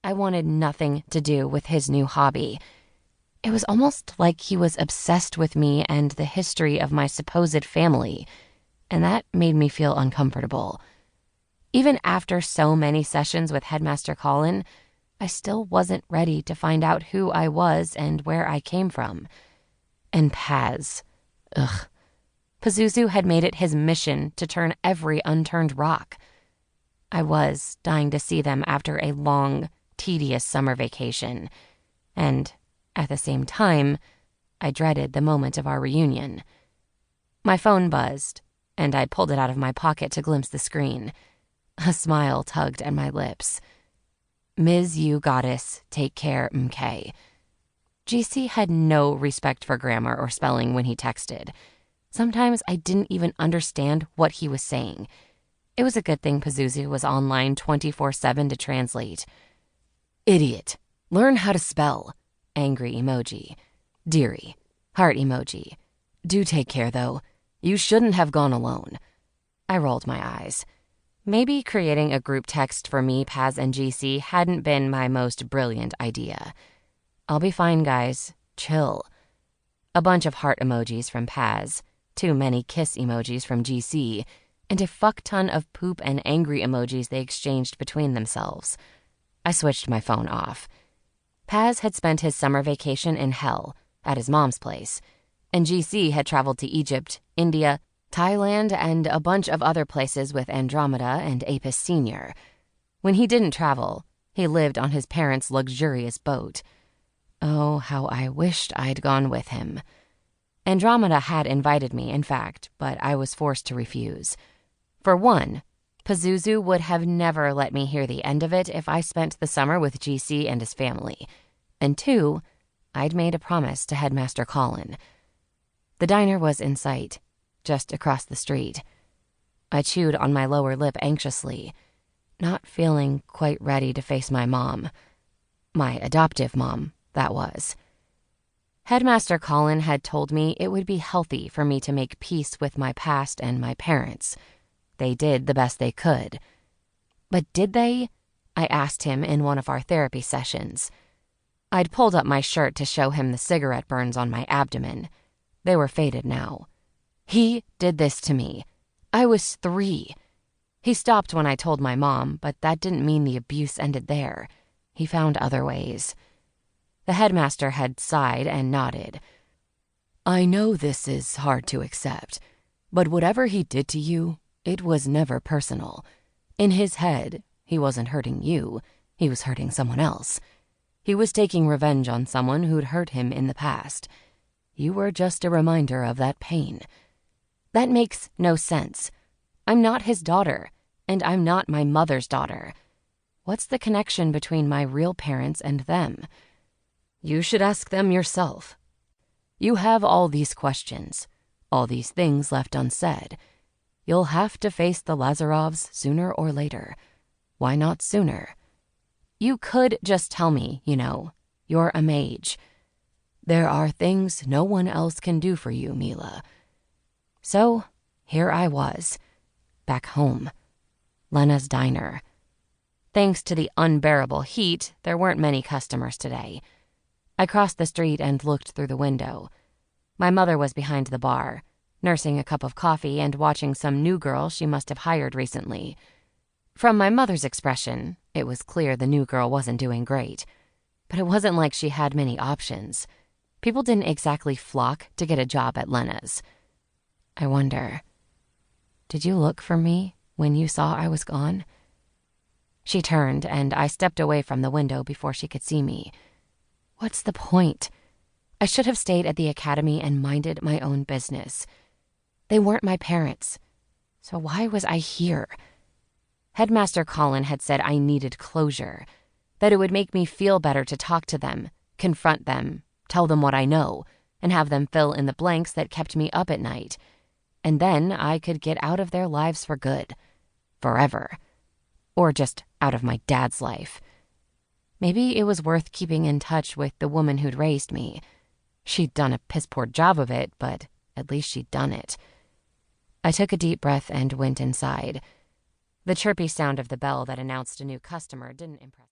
I wanted nothing to do with his new hobby. It was almost like he was obsessed with me and the history of my supposed family, and that made me feel uncomfortable. Even after so many sessions with Headmaster Colin, I still wasn't ready to find out who I was and where I came from. And Paz. Ugh. Pazuzu had made it his mission to turn every unturned rock. I was dying to see them after a long, tedious summer vacation, and at the same time, I dreaded the moment of our reunion. My phone buzzed, and I pulled it out of my pocket to glimpse the screen. A smile tugged at my lips. Ms. You Goddess, take care, MK. GC had no respect for grammar or spelling when he texted. Sometimes I didn't even understand what he was saying. It was a good thing Pazuzu was online 24/7 to translate. Idiot. Learn how to spell. Angry emoji. Dearie. Heart emoji. Do take care, though. You shouldn't have gone alone. I rolled my eyes. Maybe creating a group text for me, Paz, and GC hadn't been my most brilliant idea. I'll be fine, guys. Chill. A bunch of heart emojis from Paz, too many kiss emojis from GC, and a fuck ton of poop and angry emojis they exchanged between themselves. I switched my phone off. Paz had spent his summer vacation in hell, at his mom's place, and GC had traveled to Egypt, India, Thailand, and a bunch of other places with Andromeda and Apis Sr. When he didn't travel, he lived on his parents' luxurious boat. Oh, how I wished I'd gone with him. Andromeda had invited me, in fact, but I was forced to refuse. For one, Pazuzu would have never let me hear the end of it if I spent the summer with GC and his family. And two, I'd made a promise to Headmaster Colin. The diner was in sight, just across the street. I chewed on my lower lip anxiously, not feeling quite ready to face my mom. My adoptive mom, that was. Headmaster Colin had told me it would be healthy for me to make peace with my past and my parents. They did the best they could. But did they? I asked him in one of our therapy sessions. I'd pulled up my shirt to show him the cigarette burns on my abdomen. They were faded now. He did this to me. I was 3. He stopped when I told my mom, but that didn't mean the abuse ended there. He found other ways. The headmaster had sighed and nodded. I know this is hard to accept, but whatever he did to you, it was never personal. In his head, he wasn't hurting you. He was hurting someone else. He was taking revenge on someone who'd hurt him in the past. You were just a reminder of that pain. That makes no sense. I'm not his daughter, and I'm not my mother's daughter. What's the connection between my real parents and them? You should ask them yourself. You have all these questions, all these things left unsaid. You'll have to face the Lazarovs sooner or later. Why not sooner? You could just tell me, you're a mage. There are things no one else can do for you, Mila. So, here I was, back home. Lena's diner. Thanks to the unbearable heat, there weren't many customers today. I crossed the street and looked through the window. My mother was behind the bar, nursing a cup of coffee and watching some new girl she must have hired recently. From my mother's expression, it was clear the new girl wasn't doing great. But it wasn't like she had many options. People didn't exactly flock to get a job at Lena's. I wonder, did you look for me when you saw I was gone? She turned, and I stepped away from the window before she could see me. What's the point? I should have stayed at the academy and minded my own business. They weren't my parents, so why was I here? Headmaster Colin had said I needed closure, that it would make me feel better to talk to them, confront them, tell them what I know, and have them fill in the blanks that kept me up at night. And then I could get out of their lives for good. Forever. Or just out of my dad's life. Maybe it was worth keeping in touch with the woman who'd raised me. She'd done a piss-poor job of it, but at least she'd done it. I took a deep breath and went inside. The chirpy sound of the bell that announced a new customer didn't impress me.